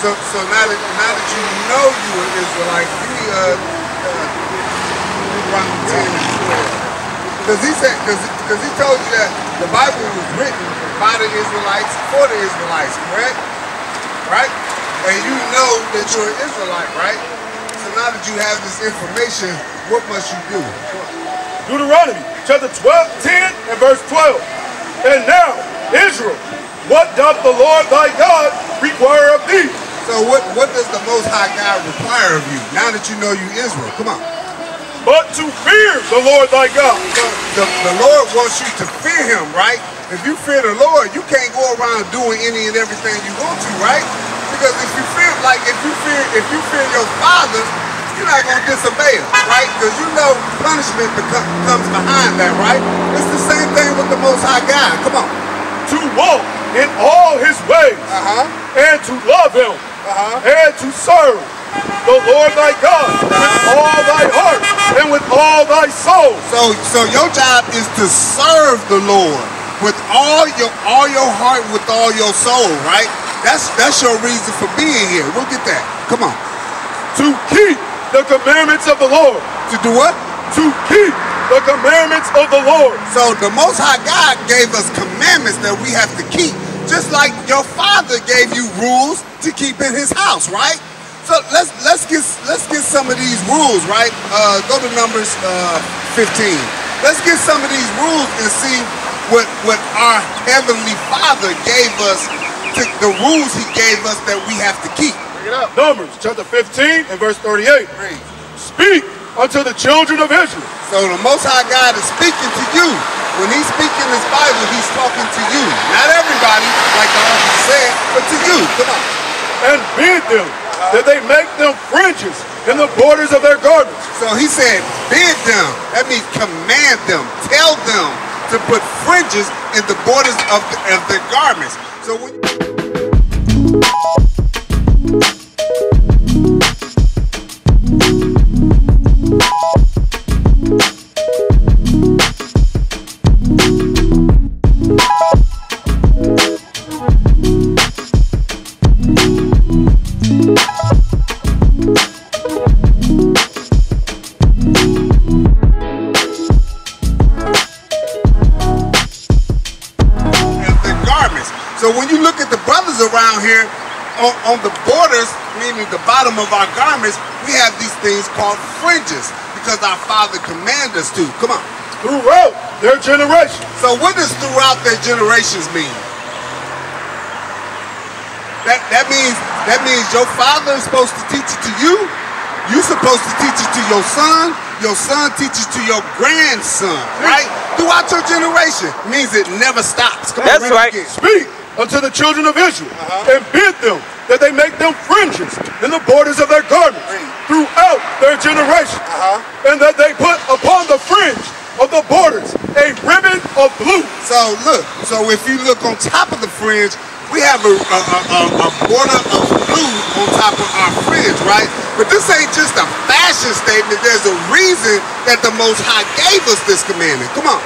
So now that you know you are Israelite, give me Deuteronomy 10 and 12. Because he said, because he told you that the Bible was written by the Israelites for the Israelites, correct? Right? And you know that you're an Israelite, right? So now that you have this information, what must you do? Deuteronomy chapter 10 and verse 12. And now, Israel, what doth the Lord thy God require of thee? So what does the Most High God require of you, now that you know you Israel? Come on. But to fear the Lord thy God. So the Lord wants you to fear him, right? If you fear the Lord, you can't go around doing any and everything you want to, right? Because if you fear, like if you fear your father, you're not gonna disobey him, right? Because you know punishment comes behind that, right? It's the same thing with the Most High God. Come on. To walk in all his ways, and to love him, and to serve the Lord thy God with all thy heart and with all thy soul. So your job is to serve the Lord with all your heart, with all your soul, right? That's your reason for being here. We'll get that. Come on. To keep the commandments of the Lord. To do what? To keep the commandments of the Lord. So the Most High God gave us commandments that we have to keep, just like your father gave you rules to keep in his house, right? So let's get some of these rules, right? Go to Numbers 15. Let's get some of these rules and see what our Heavenly Father gave us, the rules he gave us that we have to keep. Bring it up. Numbers chapter 15 and verse 38. Read. Speak unto the children of Israel. So the Most High God is speaking to you. When he's speaking this Bible, he's talking to you. Not everybody, like the author said, but to you. Come on. And bid them that they make them fringes in the borders of their garments. So he said, bid them. That means command them. Tell them to put fringes in the borders of their garments. So when around here on the borders, meaning the bottom of our garments, we have these things called fringes because our Father commanded us to. Come on. Throughout their generations. So what does throughout their generations mean? That means your father is supposed to teach it to you. You're supposed to teach it to your son. Your son teaches to your grandson, right? Throughout your generation. It means it never stops. Come on, that's right. Speak unto the children of Israel, and bid them that they make them fringes in the borders of their garments throughout their generation, and that they put upon the fringe of the borders a ribbon of blue. So look, if you look on top of the fringe, we have a border of blue on top of our fringe, right? But this ain't just a fashion statement. There's a reason that the Most High gave us this commandment. Come on.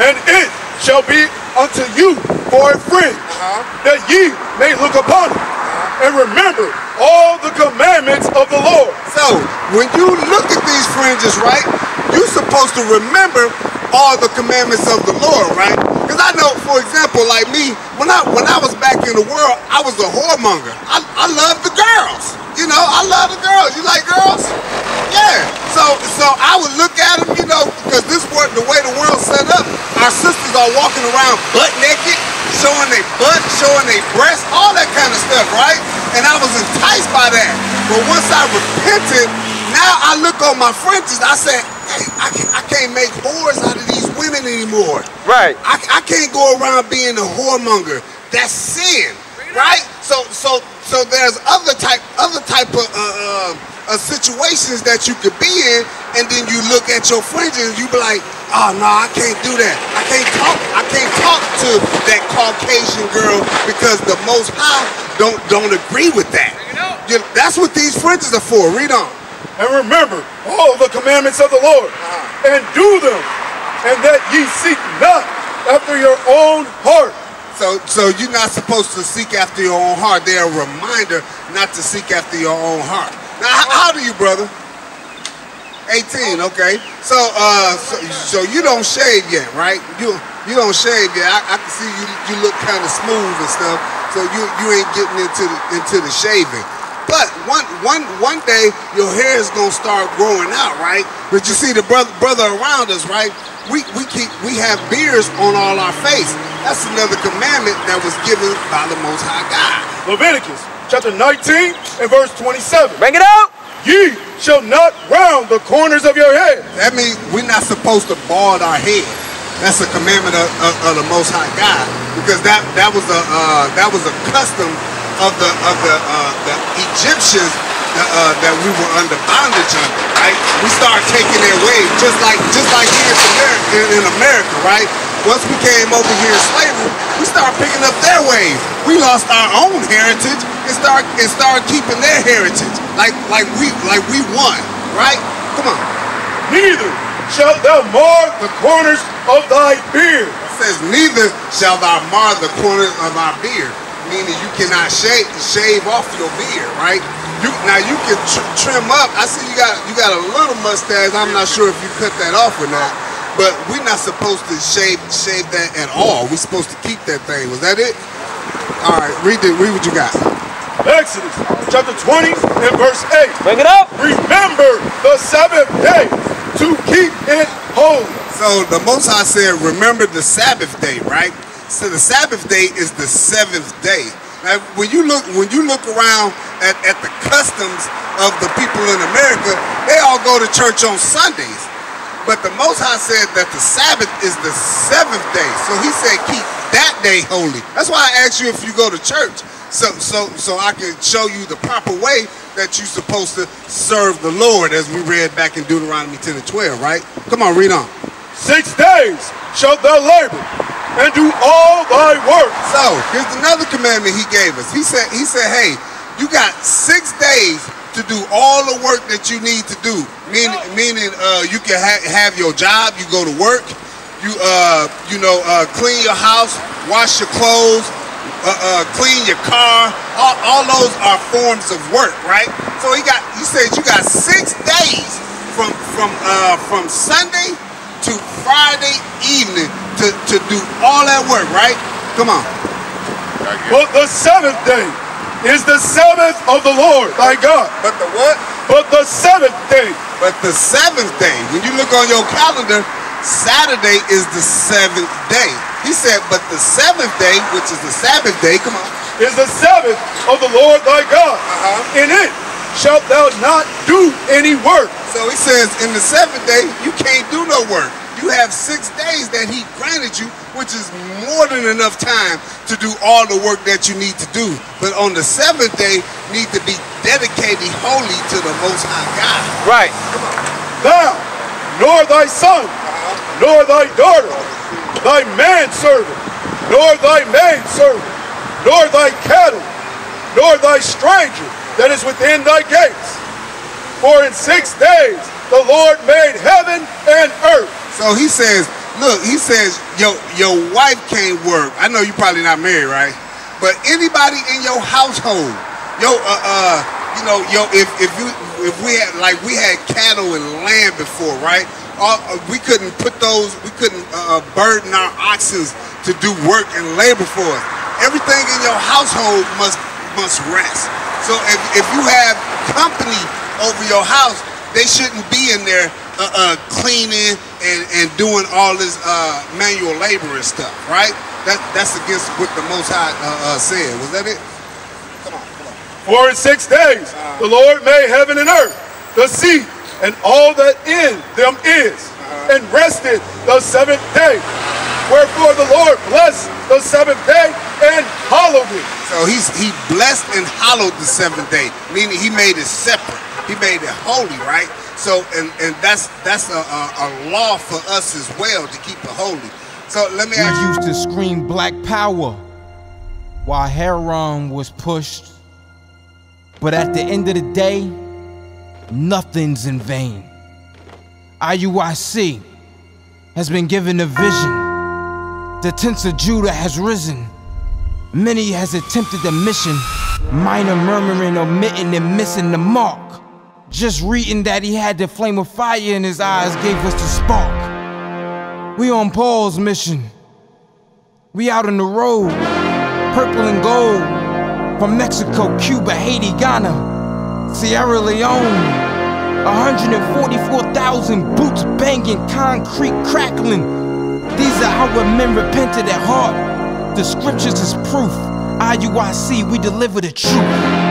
And it shall be unto you for a fringe, that ye may look upon it, and remember all the commandments of the Lord. So, when you look at these fringes, right, you're supposed to remember all the commandments of the Lord, right? Because I know, for example, like me, when I was back in the world, I was a whoremonger. I loved the girls. You know, I love the girls. You like girls? Yeah. So I would look at them, you know, because the way the world's set up, our sisters are walking around butt naked, showing their butt, showing their breasts, all that kind of stuff, right? And I was enticed by that. But once I repented, now I look on my fringes, I said, hey, I can't make whores out of these women anymore. Right. I can't go around being a whoremonger. That's sin, right? So there's other type of situations that you could be in, and then you look at your fringes and you be like, oh no, I can't do that. I can't talk to that Caucasian girl because the Most High don't agree with that. That's what these fringes are for. Read on. And remember all the commandments of the Lord, and do them, and that ye seek not after your own heart So you're not supposed to seek after your own heart. They're a reminder not to seek after your own heart. Now, how old are you, brother? 18, okay. So you don't shave yet, right? You don't shave yet. I can see you look kind of smooth and stuff. So you ain't getting into the shaving. But one day your hair is gonna start growing out, right? But you see the brother around us, right? We have beards on all our face. That's another commandment that was given by the Most High God. Leviticus chapter 19 and verse 27. Bring it out. Ye shall not round the corners of your head. That means we're not supposed to bald our head. That's a commandment of the Most High God, because that was a custom of the Egyptians that we were under bondage under, right? We started taking their ways, just like here in America, right? Once we came over here in slavery, we started picking up their ways. We lost our own heritage and started keeping their heritage, like we won, right? Come on. Neither shalt thou mar the corners of thy beard. It says, neither shall thou mar the corners of our beard, meaning you cannot shave off your beard, right? Now you can trim up. I see you got a little mustache. I'm not sure if you cut that off or not. But we're not supposed to shave that at all. We're supposed to keep that thing. Was that it? All right, read what you got. Exodus chapter 20 and verse 8. Bring it up. Remember the Sabbath day to keep it holy. So the Most High said, remember the Sabbath day, right? So the Sabbath day is the seventh day. Now, when you look around at the customs of the people in America, they all go to church on Sundays. But the Most High said that the Sabbath is the seventh day. So he said keep that day holy. That's why I asked you if you go to church. So I can show you the proper way that you're supposed to serve the Lord, as we read back in Deuteronomy 10 and 12, right? Come on, read on. 6 days shalt thou labor and do all thy work. So here's another commandment he gave us. He said, hey, you got 6 days to do all the work that you need to do. Meaning you can have your job, you go to work, you clean your house, wash your clothes, clean your car. All those are forms of work, right? So he said you got 6 days from Sunday to Friday evening to do all that work, right? Come on. But the seventh day is the Sabbath of the Lord thy God. But the what? But the seventh day. But the seventh day, when you look on your calendar, Saturday is the seventh day. He said, but the seventh day, which is the Sabbath day, come on, is the Sabbath of the Lord thy God. In it shalt thou not do any work. So he says, in the seventh day, you can't do no work. You have 6 days that he granted you, which is more than enough time to do all the work that you need to do. But on the seventh day, need to be dedicated holy to the Most High God. Right. Come on. Thou, nor thy son, nor thy daughter, thy manservant, nor thy maidservant, nor thy cattle, nor thy stranger that is within thy gates. For in 6 days the Lord made heaven and earth. So he says, look, he says, your wife can't work. I know you're probably not married, right? But anybody in your household, if we had cattle and land before, right? We couldn't burden our oxen to do work and labor for us. Everything in your household must rest. So if you have company over your house, they shouldn't be in there cleaning and doing all this manual labor and stuff, right? That's against what the Most High said. Was that it? Come on. For in 6 days the Lord made heaven and earth, the sea, and all that in them is, and rested the seventh day. Wherefore the Lord blessed the seventh day and hallowed it. So he blessed and hallowed the seventh day, meaning he made it separate. He made it holy, right? So and that's a law for us as well, to keep it holy. So let me ask you. We used to scream black power while Heron was pushed. But at the end of the day, nothing's in vain. IUIC has been given a vision. The tents of Judah has risen. Many has attempted the mission, minor murmuring, omitting, and missing the mark. Just reading that he had the flame of fire in his eyes gave us the spark. We on Paul's mission. We out on the road, purple and gold, from Mexico, Cuba, Haiti, Ghana, Sierra Leone. 144,000 boots banging, concrete crackling. These are our men repented at heart. The scriptures is proof. IUIC, we deliver the truth.